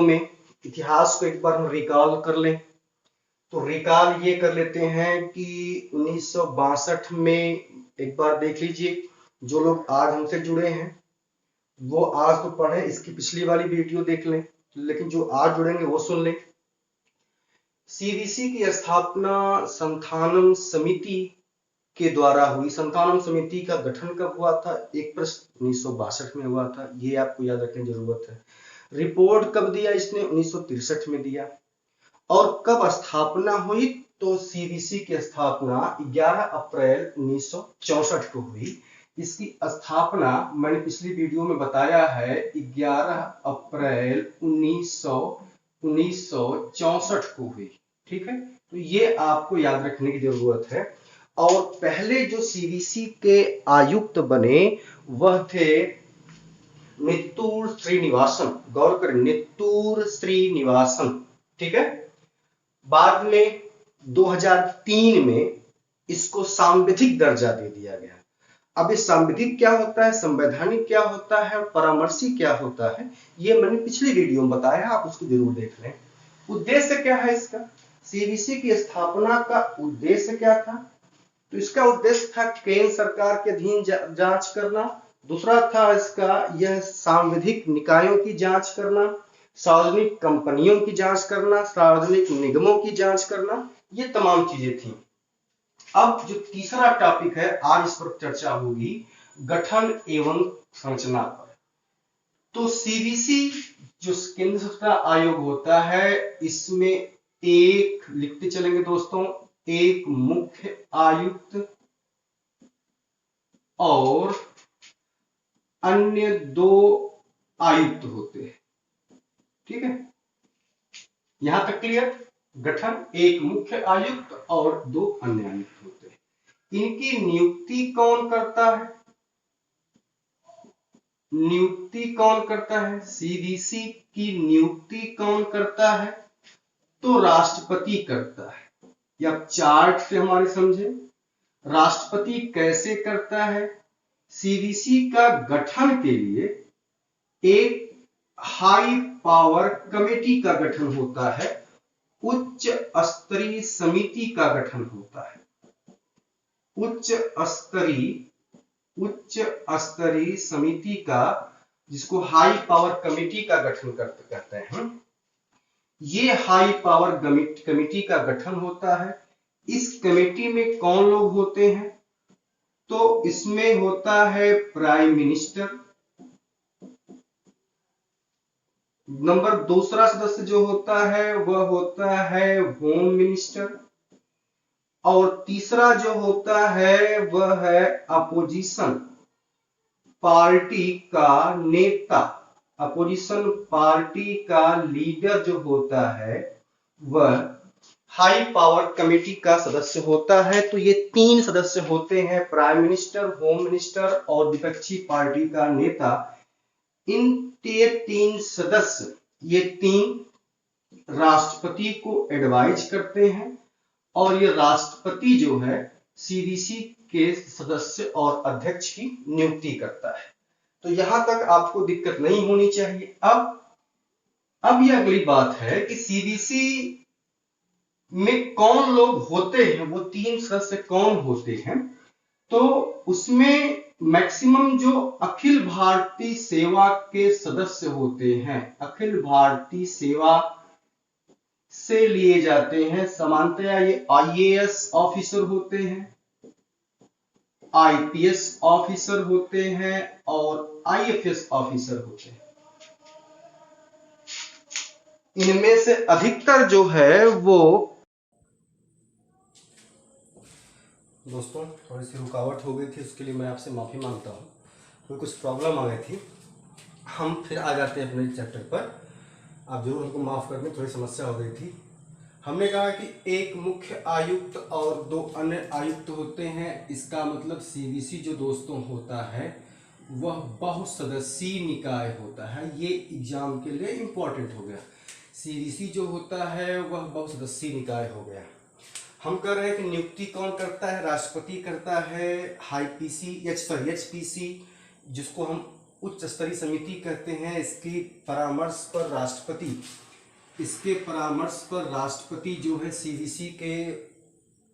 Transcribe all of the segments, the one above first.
में इतिहास को एक बार हम रिकॉल कर लें तो रिकॉल ये कर लेते हैं कि 1962 में एक बार देख लीजिए। जो लोग आज हमसे जुड़े हैं वो आज तो पढ़े, इसकी पिछली वाली वीडियो देख लें, लेकिन जो आज जुड़ेंगे वो सुन लें। सीवीसी की स्थापना संथानम समिति के द्वारा हुई। संथानम समिति का गठन कब हुआ था? एक प्रश्न 1962 में हुआ था, ये आपको याद रखने की जरूरत है। रिपोर्ट कब दिया इसने? 1963 में दिया। और कब स्थापना हुई? तो सीवीसी की स्थापना 11 अप्रैल 1964 को हुई। इसकी स्थापना मैंने पिछली वीडियो में बताया है 11 अप्रैल 1964 को हुई। ठीक है, तो ये आपको याद रखने की जरूरत है। और पहले जो सीवीसी के आयुक्त बने वह थे नित्तूर श्रीनिवासन। गौर करें, नित्तूर श्रीनिवासन। ठीक है, बाद में 2003 में इसको सांविधिक दर्जा दे दिया गया। अब ये सांविधिक क्या होता है, संवैधानिक क्या होता है, परामर्शी क्या होता है, ये मैंने पिछली वीडियो में बताया, आप उसको जरूर देख लें। उद्देश्य क्या है इसका? सीवीसी की स्थापना का उद्देश्य क्या था? तो इसका उद्देश्य था केंद्र सरकार के अधीन जांच करना। दूसरा था इसका यह सांविधिक निकायों की जांच करना, सार्वजनिक कंपनियों की जांच करना, सार्वजनिक निगमों की जांच करना, ये तमाम चीजें थी। अब जो तीसरा टॉपिक है आज इस पर चर्चा होगी, गठन एवं संरचना पर। तो सीवीसी जो केंद्र सरकार आयोग होता है, इसमें एक लिखते चलेंगे दोस्तों, एक मुख्य आयुक्त और अन्य 2 आयुक्त होते हैं। ठीक है, यहां तक क्लियर? गठन एक मुख्य आयुक्त और 2 अन्य आयुक्त होते हैं। इनकी नियुक्ति कौन करता है? नियुक्ति कौन करता है? सीवीसी की नियुक्ति कौन करता है? तो राष्ट्रपति करता है। या चार्ट से हमारे समझे, राष्ट्रपति कैसे करता है? सीवीसी का गठन के लिए एक हाई पावर कमेटी का गठन होता है, उच्च स्तरीय समिति का गठन होता है। उच्च स्तरीय समिति का, जिसको हाई पावर कमेटी का गठन कहते हैं, ये हाई पावर कमेटी का गठन होता है। इस कमेटी में कौन लोग होते हैं? तो इसमें होता है प्राइम मिनिस्टर। नंबर दूसरा सदस्य जो होता है वह होता है होम मिनिस्टर। और तीसरा जो होता है वह है अपोजिशन पार्टी का नेता। अपोजिशन पार्टी का लीडर जो होता है वह हाई पावर कमेटी का सदस्य होता है। तो ये 3 सदस्य होते हैं, प्राइम मिनिस्टर, होम मिनिस्टर और विपक्षी पार्टी का नेता। इन 3 सदस्य, ये 3 राष्ट्रपति को एडवाइज करते हैं और ये राष्ट्रपति जो है सीवीसी के सदस्य और अध्यक्ष की नियुक्ति करता है। तो यहां तक आपको दिक्कत नहीं होनी चाहिए। अब यह अगली बात है कि सीवीसी में कौन लोग होते हैं, वो 3 सदस्य कौन होते हैं। तो उसमें मैक्सिमम जो अखिल भारतीय सेवा के सदस्य होते हैं, अखिल भारतीय सेवा से लिए जाते हैं। सामान्यतया ये आईएएस ऑफिसर होते हैं, आईपीएस ऑफिसर होते हैं और आईएफएस ऑफिसर होते हैं। इनमें से अधिकतर जो है वो, दोस्तों थोड़ी सी रुकावट हो गई थी, उसके लिए मैं आपसे माफी मांगता हूँ। कोई कुछ प्रॉब्लम आ गई थी। हम फिर आ जाते हैं अपने चैप्टर पर। आप जरूर हमको माफ कर दें, थोड़ी समस्या हो गई थी। हमने कहा कि एक मुख्य आयुक्त और 2 अन्य आयुक्त होते हैं। इसका मतलब सीवीसी जो दोस्तों होता है वह बहुसदस्यीय निकाय होता है। ये एग्जाम के लिए इंपॉर्टेंट हो गया। सीवीसी जो होता है वह बहुसदस्यीय निकाय हो गया। हम कह रहे हैं कि नियुक्ति कौन करता है? राष्ट्रपति करता है। एचपीसी जिसको हम उच्च स्तरीय समिति कहते हैं। इसके परामर्श पर राष्ट्रपति जो है सीवीसी के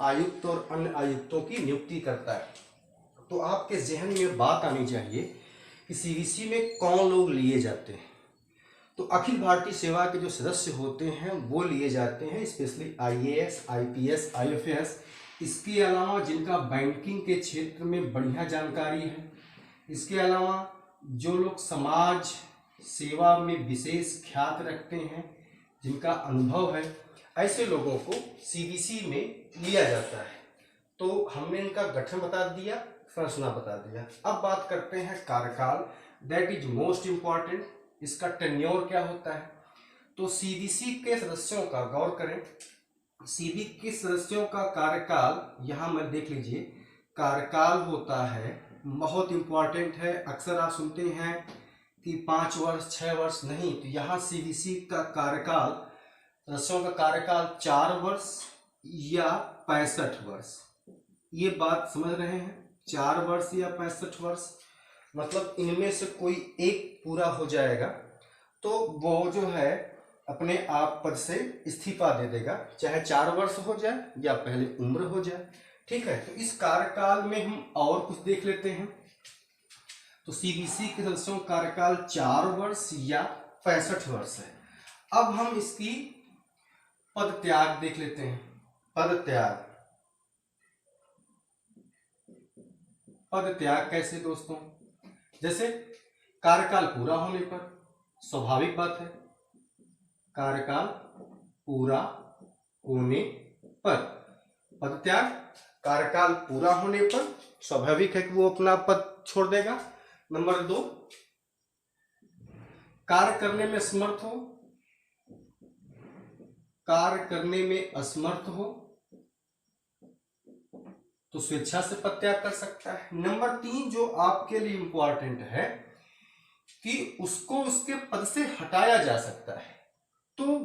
आयुक्त और अन्य आयुक्तों की नियुक्ति करता है। तो आपके जहन में बात आनी चाहिए कि सीवीसी में कौन लोग लिए जाते हैं। तो अखिल भारतीय सेवा के जो सदस्य होते हैं वो लिए जाते हैं, स्पेशली आईएएस, आईपीएस, आईएफएस। इसके अलावा जिनका बैंकिंग के क्षेत्र में बढ़िया जानकारी है, इसके अलावा जो लोग समाज सेवा में विशेष ख्यात रखते हैं, जिनका अनुभव है, ऐसे लोगों को सीवीसी में लिया जाता है। तो हमने इनका गठन बता दिया, संरचना बता दिया। अब बात करते हैं कार्यकाल, दैट इज मोस्ट इम्पॉर्टेंट। इसका टेन्योर क्या होता है? तो सीवीसी के सदस्यों का गौर करें, सीवी के सदस्यों का कार्यकाल यहां में देख लीजिए, कार्यकाल होता है, बहुत इंपॉर्टेंट है। अक्सर आप सुनते हैं कि 5 वर्ष 6 वर्ष, नहीं, तो यहाँ सीवीसी का कार्यकाल, सदस्यों का कार्यकाल 4 वर्ष या 65 वर्ष। ये बात समझ रहे हैं? 4 वर्ष या 65 वर्ष, मतलब इनमें से कोई एक पूरा हो जाएगा तो वो जो है अपने आप पद से इस्तीफा दे देगा, चाहे 4 वर्ष हो जाए या पहले उम्र हो जाए। ठीक है, तो इस कार्यकाल में हम और कुछ देख लेते हैं। तो सीवीसी के सदस्यों का कार्यकाल 4 वर्ष या 65 वर्ष है। अब हम इसकी पद त्याग देख लेते हैं। पद त्याग कैसे दोस्तों? जैसे कार्यकाल पूरा होने पर, स्वाभाविक बात है, कार्यकाल पूरा होने पर पद त्याग, कार्यकाल पूरा होने पर स्वाभाविक है कि वो अपना पद छोड़ देगा। नंबर 2, कार्य करने में असमर्थ हो, तो स्वेच्छा से पद त्याग कर सकता है। नंबर 3 जो आपके लिए इंपॉर्टेंट है कि उसको उसके पद से हटाया जा सकता है। तो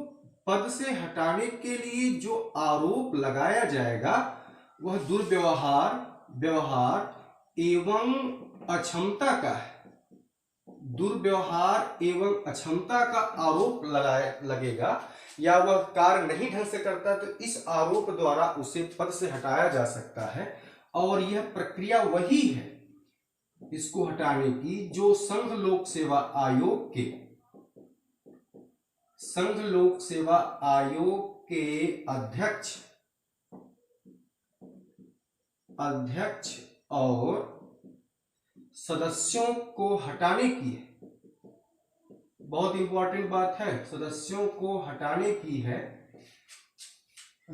पद से हटाने के लिए जो आरोप लगाया जाएगा वह दुर्व्यवहार एवं अक्षमता का है। दुर्व्यवहार एवं अक्षमता का आरोप लगेगा, या वह कार्य नहीं ढंग से करता, तो इस आरोप द्वारा उसे पद से हटाया जा सकता है। और यह प्रक्रिया वही है इसको हटाने की जो संघ लोक सेवा आयोग के अध्यक्ष और सदस्यों को हटाने की है। बहुत इंपॉर्टेंट बात है, सदस्यों को हटाने की है,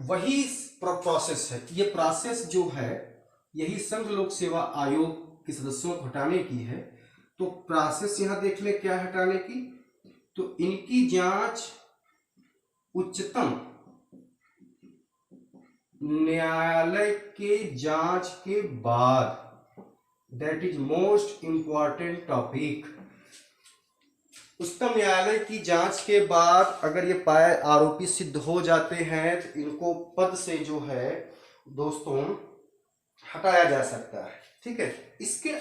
वही प्रोसेस है। ये प्रोसेस जो है यही संघ लोक सेवा आयोग के सदस्यों को हटाने की है। तो प्रोसेस यहां देख ले क्या हटाने की, तो इनकी जांच उच्चतम न्यायालय के जांच के बाद, that is most important topic. उच्चतम न्यायालय की जांच के बाद अगर ये पाए आरोपी सिद्ध हो जाते हैं तो इनको पद से जो है दोस्तों हटाया जा सकता है। ठीक है, इसके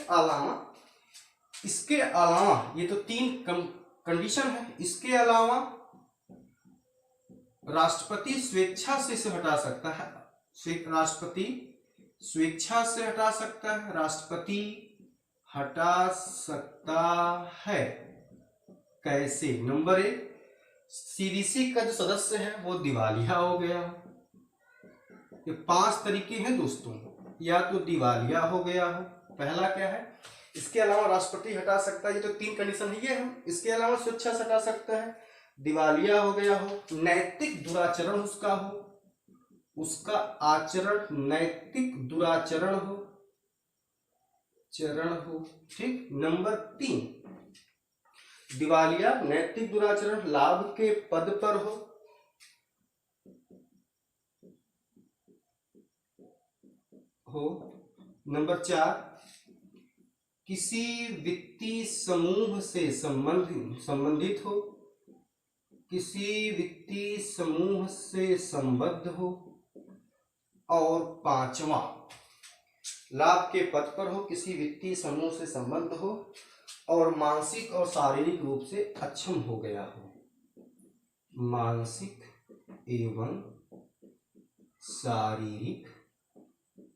अलावा ये तो 3 कंडीशन है। इसके अलावा राष्ट्रपति स्वेच्छा से इसे हटा सकता है। राष्ट्रपति स्वेच्छा से हटा सकता है, राष्ट्रपति हटा सकता है। कैसे? नंबर 1, सीवीसी का जो सदस्य है वो दिवालिया हो गया। ये 5 तरीके हैं दोस्तों, या तो दिवालिया हो गया हो, पहला क्या है। इसके अलावा राष्ट्रपति हटा सकता है, ये तो 3 कंडीशन है ये हम। इसके अलावा स्वेच्छा से हटा सकता है, दिवालिया हो गया हो, नैतिक दुराचरण उसका हो, उसका आचरण नैतिक दुराचरण हो, ठीक। नंबर 3, दिवालिया, नैतिक दुराचरण, लाभ के पद पर हो। नंबर 4, किसी वित्तीय समूह से संबंधित हो, किसी वित्तीय समूह से संबद्ध हो। और 5वां, लाभ के पद पर हो, किसी वित्तीय समूह से संबद्ध हो। और मानसिक और शारीरिक रूप से अक्षम हो गया हो, मानसिक एवं शारीरिक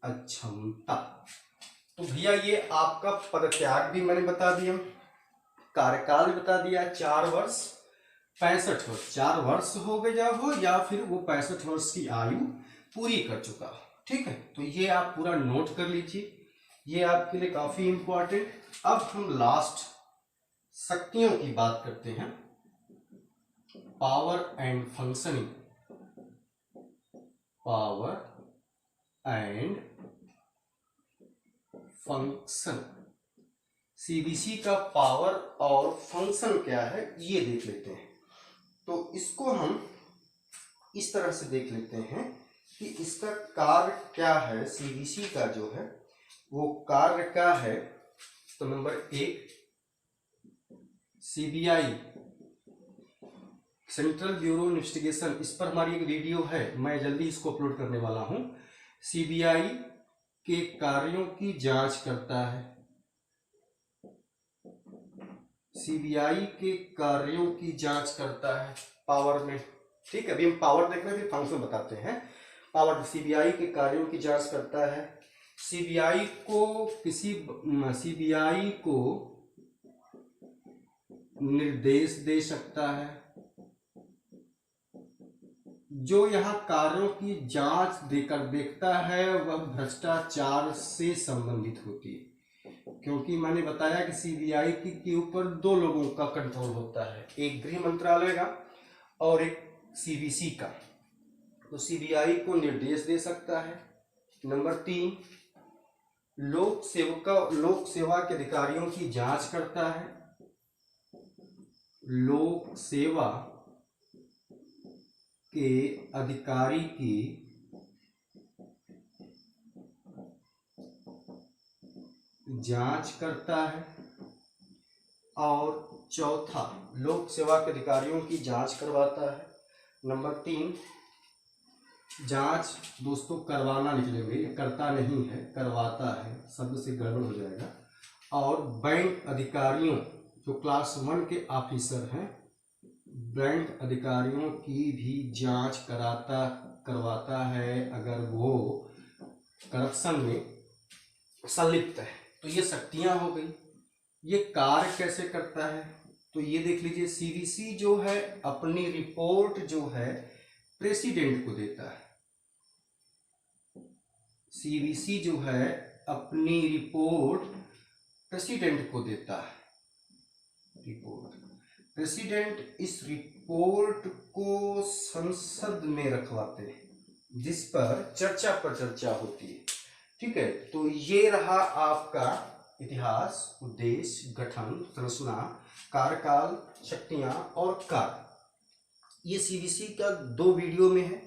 अक्षमता। तो भैया ये आपका पदत्याग भी मैंने बता दिया, कार्यकाल भी बता दिया, 4 वर्ष 65 वर्ष, 4 वर्ष हो गया हो या फिर वो 65 वर्ष की आयु पूरी कर चुका हो। ठीक है, तो ये आप पूरा नोट कर लीजिए, ये आपके लिए काफी इंपॉर्टेंट। अब हम लास्ट शक्तियों की बात करते हैं, power and functioning, power and function. CBC का पावर और फंक्शन क्या है ये देख लेते हैं। तो इसको हम इस तरह से देख लेते हैं कि इसका कार्य क्या है, सीबीसी का जो है वो कार्य क्या है। तो number 1, CBI central bureau investigation, इस पर हमारी एक वीडियो है, मैं जल्दी इसको अपलोड करने वाला हूं। सीबीआई के कार्यों की जांच करता है, सीबीआई के कार्यों की जांच करता है पावर में। ठीक है, अभी हम पावर देख रहे हैं, फिर फंक्शन बताते हैं। पावर, सीबीआई के कार्यों की जांच करता है, सीबीआई को निर्देश दे सकता है, जो यहाँ कार्यों की जांच देकर देखता है वह भ्रष्टाचार से संबंधित होती है, क्योंकि मैंने बताया कि सीबीआई के ऊपर 2 लोगों का कंट्रोल होता है, एक गृह मंत्रालय का और एक सीबीसी का। तो सीबीआई को निर्देश दे सकता है। नंबर 3, लोक सेवा के अधिकारियों की जांच करता है, लोक सेवा के अधिकारी की जांच करता है। और चौथा, लोक सेवा के अधिकारियों की जांच करवाता है। नंबर 3, जांच दोस्तों करवाना निकलेंगे, करता नहीं है, करवाता है, शब्द से गड़बड़ हो जाएगा। और बैंक अधिकारियों जो क्लास 1 के ऑफिसर हैं, बैंक अधिकारियों की भी जांच करवाता है अगर वो करप्शन में संलिप्त है। तो ये शक्तियां हो गई। ये कार्य कैसे करता है तो ये देख लीजिए, सीबीसी जो है अपनी रिपोर्ट जो है प्रेसिडेंट को देता है, सीबीसी जो है अपनी रिपोर्ट प्रेसिडेंट को देता है। रिपोर्ट प्रेसिडेंट इस रिपोर्ट को संसद में रखवाते हैं, जिस पर चर्चा होती है। ठीक है, तो ये रहा आपका इतिहास, उद्देश्य, गठन, संरचना, कार्यकाल, शक्तियां और कार्य। ये सीबीसी का 2 वीडियो में है,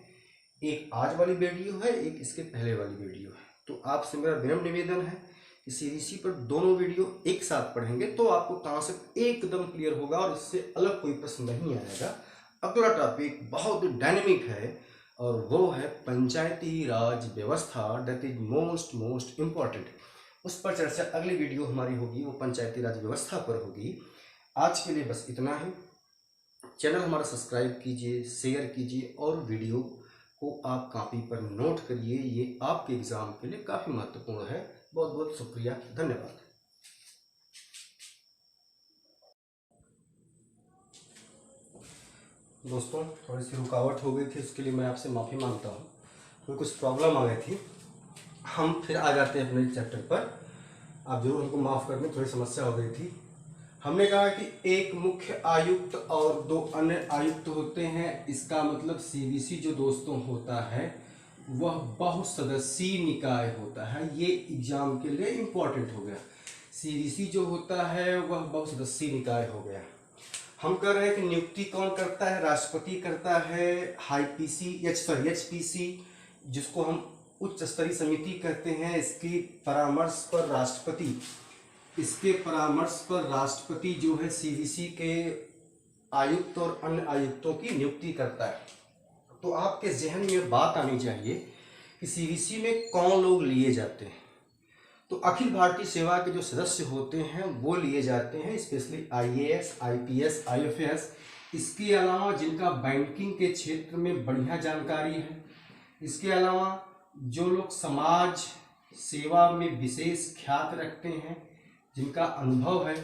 एक आज वाली वीडियो है, एक इसके पहले वाली वीडियो है। तो आपसे मेरा विनम्र निवेदन है कि सीबीसी पर दोनों वीडियो एक साथ पढ़ेंगे तो आपको कॉन्सेप्ट एकदम क्लियर होगा और इससे अलग कोई प्रश्न नहीं आएगा। अगला टॉपिक बहुत डायनेमिक है और वो है पंचायती राज व्यवस्था, दैट इज मोस्ट इम्पॉर्टेंट। उस पर चर्चा अगली वीडियो हमारी होगी, वो पंचायती राज व्यवस्था पर होगी। आज के लिए बस इतना ही। चैनल हमारा सब्सक्राइब कीजिए, शेयर कीजिए और वीडियो को आप कॉपी पर नोट करिए, ये आपके एग्जाम के लिए काफ़ी महत्वपूर्ण है। बहुत बहुत शुक्रिया, धन्यवाद। दोस्तों थोड़ी सी रुकावट हो गई थी, उसके लिए मैं आपसे माफ़ी मांगता हूँ, तो कुछ प्रॉब्लम आ गई थी। हम फिर आ जाते हैं अपने चैप्टर पर, आप जरूर हमको माफ़ कर दें, थोड़ी समस्या हो गई थी। हमने कहा कि एक मुख्य आयुक्त और 2 अन्य आयुक्त होते हैं। इसका मतलब सीबीसी जो दोस्तों होता है वह बहुसदस्यीय निकाय होता है। ये एग्जाम के लिए इम्पोर्टेंट हो गया। सीबीसी जो होता है वह बहुसदस्यीय निकाय हो गया। हम कह रहे हैं कि नियुक्ति कौन करता है, राष्ट्रपति करता है। एचपीसी जिसको हम उच्च स्तरीय समिति कहते हैं, इसके परामर्श पर राष्ट्रपति जो है सीबीसी के आयुक्त और अन्य आयुक्तों की नियुक्ति करता है। तो आपके जहन में बात आनी चाहिए कि सीबीसी में कौन लोग लिए जाते हैं। तो अखिल भारतीय सेवा के जो सदस्य होते हैं वो लिए जाते हैं, स्पेशली आईएएस, आईपीएस, आईएफएस। इसके अलावा जिनका बैंकिंग के क्षेत्र में बढ़िया जानकारी है, इसके अलावा जो लोग समाज सेवा में विशेष ख्यात रखते हैं, जिनका अनुभव है,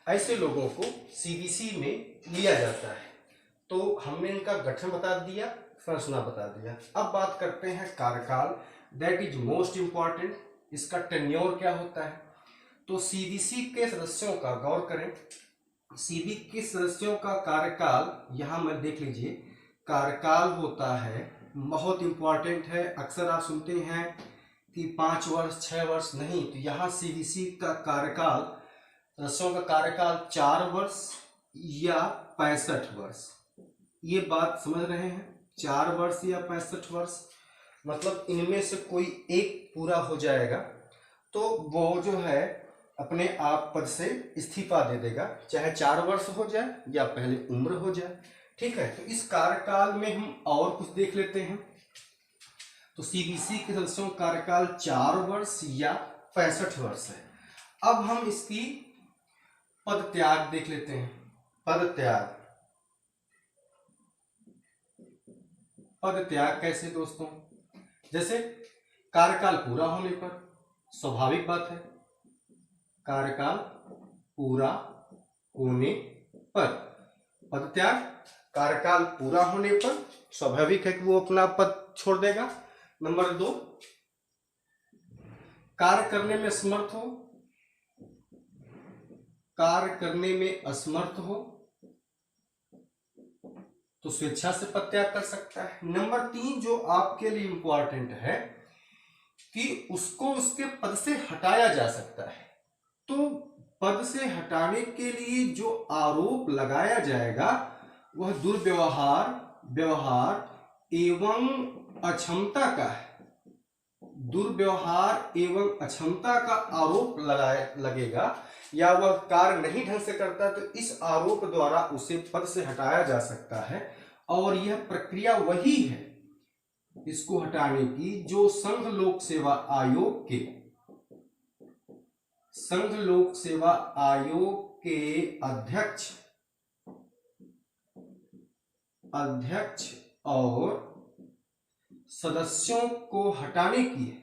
ऐसे लोगों को सीबीसी में लिया जाता है। तो हमने इनका गठन बता दिया, संरचना बता दिया। अब बात करते हैं कार्यकाल, दैट इज मोस्ट इंपॉर्टेंट। इसका टेन्योर क्या होता है? तो सीबीसी के सदस्यों का गौर करें, सीबी के सदस्यों का कार्यकाल यहां में देख लीजिए, कार्यकाल होता है, बहुत इंपॉर्टेंट है। अक्सर आप सुनते हैं कि 5 वर्ष 6 वर्ष, नहीं, तो यहाँ सीबीसी का कार्यकाल, सदस्यों का कार्यकाल 4 वर्ष या 65 वर्ष, ये बात समझ रहे हैं? 4 वर्ष या 65 वर्ष, मतलब इनमें से कोई एक पूरा हो जाएगा तो वो जो है अपने आप पद से इस्तीफा दे देगा, चाहे 4 वर्ष हो जाए या पहले उम्र हो जाए। ठीक है, तो इस कार्यकाल में हम और कुछ देख लेते हैं। तो सीबीसी के सदस्यों का कार्यकाल 4 वर्ष या 65 वर्ष है। अब हम इसकी पद त्याग देख लेते हैं। पद त्याग, पद त्याग कैसे दोस्तों? जैसे कार्यकाल पूरा होने पर, स्वाभाविक बात है, कार्यकाल पूरा होने पर पद त्याग, कार्यकाल पूरा होने पर स्वाभाविक है कि वो अपना पद छोड़ देगा। नंबर 2, कार्य करने में असमर्थ हो, कार्य करने में असमर्थ हो तो स्वेच्छा से पद त्याग कर सकता है। नंबर 3 जो आपके लिए इंपॉर्टेंट है कि उसको उसके पद से हटाया जा सकता है। तो पद से हटाने के लिए जो आरोप लगाया जाएगा वह दुर्व्यवहार, व्यवहार एवं अक्षमता का है। दुर्व्यवहार एवं अक्षमता का आरोप लगेगा या वह कार्य नहीं ढंग से करता तो इस आरोप द्वारा उसे पद से हटाया जा सकता है। और यह प्रक्रिया वही है इसको हटाने की जो संघ लोक सेवा आयोग के, संघ लोक सेवा आयोग के अध्यक्ष और सदस्यों को हटाने की है।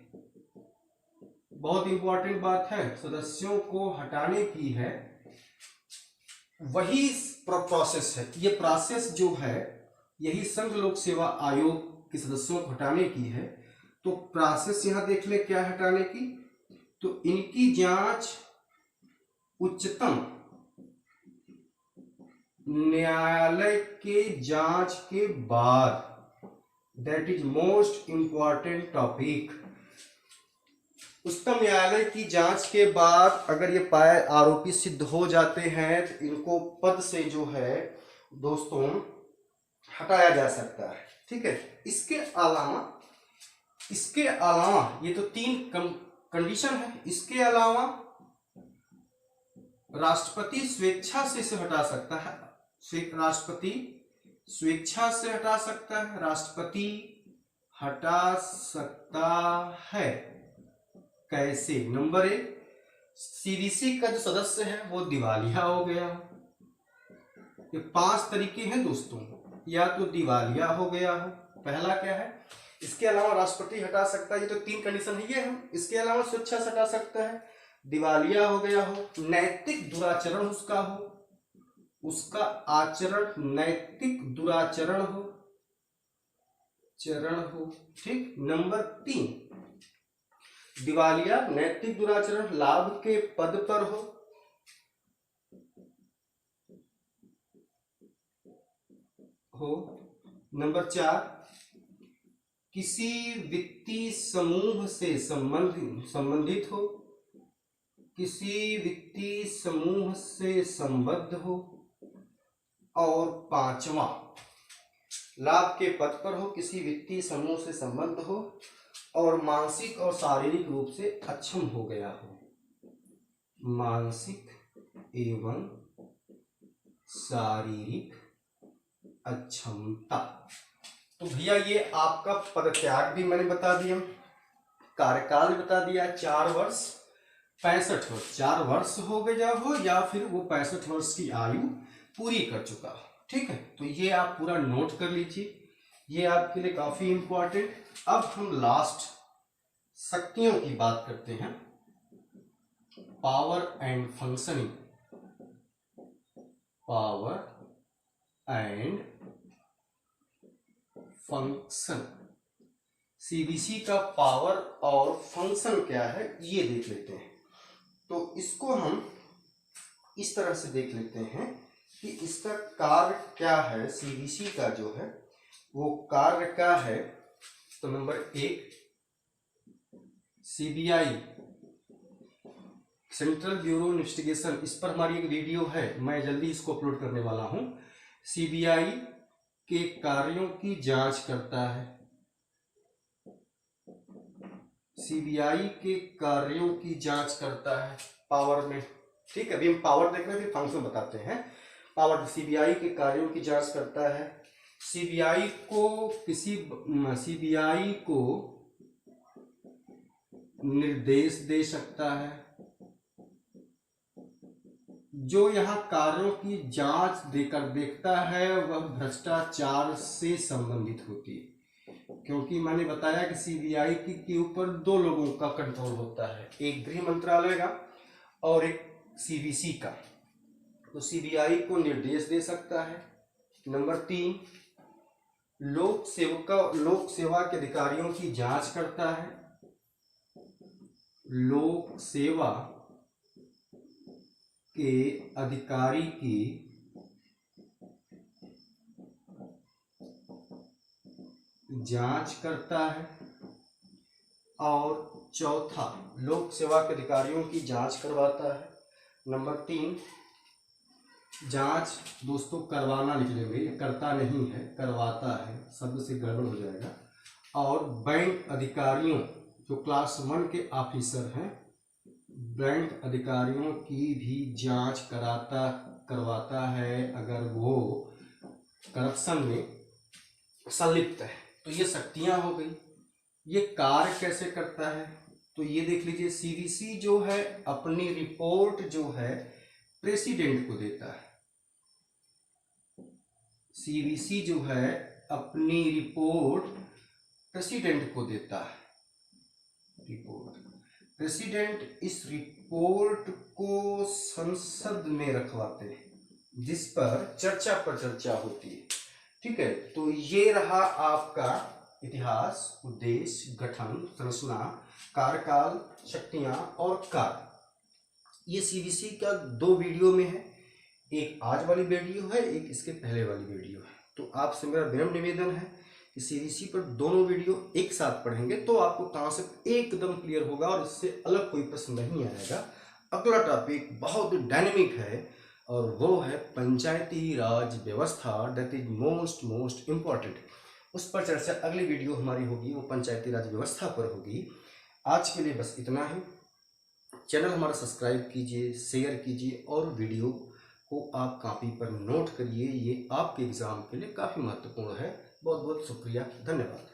बहुत इंपॉर्टेंट बात है, सदस्यों को हटाने की है, वही प्रोसेस है। ये प्रोसेस जो है यही संघ लोक सेवा आयोग के सदस्यों को हटाने की है। तो प्रोसेस यहां देख ले क्या हटाने की, तो इनकी जांच उच्चतम न्यायालय के जांच के बाद, that is most important topic, उच्चतम न्यायालय की जांच के बाद अगर ये पाए आरोपी सिद्ध हो जाते हैं तो इनको पद से जो है दोस्तों हटाया जा सकता है। ठीक है, इसके अलावा ये तो 3 कंडीशन है। इसके अलावा राष्ट्रपति स्वेच्छा से इसे हटा सकता है, राष्ट्रपति स्वेच्छा से हटा सकता है, राष्ट्रपति हटा सकता है। कैसे? नंबर 1, सीबीसी का जो सदस्य है वो दिवालिया हो गया। ये 5 तरीके हैं दोस्तों, या तो दिवालिया हो गया हो, पहला क्या है, इसके अलावा राष्ट्रपति हटा सकता है, ये तो 3 कंडीशन है ये हम। इसके अलावा स्वेच्छा से हटा सकता है, दिवालिया हो गया हो, नैतिक दुराचरण उसका हो, उसका आचरण नैतिक दुराचरण हो, चरण हो। ठीक। नंबर 3, दिवालिया, नैतिक दुराचरण, लाभ के पद पर हो, नंबर 4, किसी वित्तीय समूह से संबंधित हो, किसी वित्तीय समूह से संबद्ध हो, और 5वां, लाभ के पद पर हो, किसी वित्तीय समूह से संबद्ध हो और मानसिक और शारीरिक रूप से अक्षम हो गया हो। मानसिक एवं शारीरिक अक्षमता। तो भैया ये आपका पद त्याग भी मैंने बता दिया, कार्यकाल बता दिया 4 वर्ष, 65 वर्ष, 4 वर्ष हो गया हो या फिर वो 65 वर्ष की आयु पूरी कर चुका हो। ठीक है, तो ये आप पूरा नोट कर लीजिए, ये आपके लिए काफी इंपॉर्टेंट। अब हम लास्ट शक्तियों की बात करते हैं, power and functioning, power and function. CBC का पावर और फंक्शन क्या है ये देख लेते हैं। तो इसको हम इस तरह से देख लेते हैं कि इसका कार्य क्या है। सीबीसी का जो है वो कार्य क्या है, तो number 1 CBI, central bureau investigation, इस पर हमारी एक वीडियो है, मैं जल्दी इसको अपलोड करने वाला हूं। सीबीआई के कार्यों की जांच करता है, सीबीआई के कार्यों की जांच करता है पावर में। ठीक है, अभी हम पावर देख रहे थे, फंक्शन बताते हैं। पावर सीबीआई के कार्यों की जांच करता है। सीबीआई को निर्देश दे सकता है। जो यहाँ कार्यों की जांच देखता है वह भ्रष्टाचार से संबंधित होती है, क्योंकि मैंने बताया कि सीबीआई के ऊपर 2 लोगों का कंट्रोल होता है, एक गृह मंत्रालय का और एक सीबीसी का। तो सीबीआई को निर्देश दे सकता है। नंबर 3 लोक सेवा के अधिकारियों की जांच करता है। लोक सेवा के अधिकारी की जांच करता है। और चौथा, लोक सेवा के अधिकारियों की जांच करवाता है। नंबर 3 जांच दोस्तों करवाना लिख लेंगे, ये करता नहीं है, करवाता है, शब्द से गड़बड़ हो जाएगा। और बैंक अधिकारियों जो क्लास 1 के ऑफिसर हैं, बैंक अधिकारियों की भी जांच करवाता है अगर वो करप्शन में संलिप्त है। तो ये शक्तियां हो गई। ये कार्य कैसे करता है तो ये देख लीजिए। सीबीसी जो है अपनी रिपोर्ट जो है प्रेसिडेंट को देता है। सीबीसी जो है अपनी रिपोर्ट प्रेसिडेंट को देता है। प्रेसिडेंट इस रिपोर्ट को संसद में रखवाते हैं, जिस पर चर्चा होती है। ठीक है, तो ये रहा आपका इतिहास, उद्देश्य, गठन, संरचना, कार्यकाल, शक्तियां और कार्य। ये सीबीसी का 2 वीडियो में है, एक आज वाली वीडियो है, एक इसके पहले वाली वीडियो है। तो आपसे मेरा विनम्र निवेदन है कि सीबीसी पर दोनों वीडियो एक साथ पढ़ेंगे तो आपको कॉन्सेप्ट एकदम क्लियर होगा और इससे अलग कोई प्रश्न नहीं आएगा। अगला टॉपिक बहुत डायनेमिक है और वो है पंचायती राज व्यवस्था, दैट इज मोस्ट इम्पॉर्टेंट। उस पर चर्चा अगली वीडियो हमारी होगी, वो पंचायती राज व्यवस्था पर होगी। आज के लिए बस इतना ही। चैनल हमारा सब्सक्राइब कीजिए, शेयर कीजिए और वीडियो को आप कॉपी पर नोट करिए। ये आपके एग्जाम के लिए काफ़ी महत्वपूर्ण है। बहुत बहुत शुक्रिया, धन्यवाद।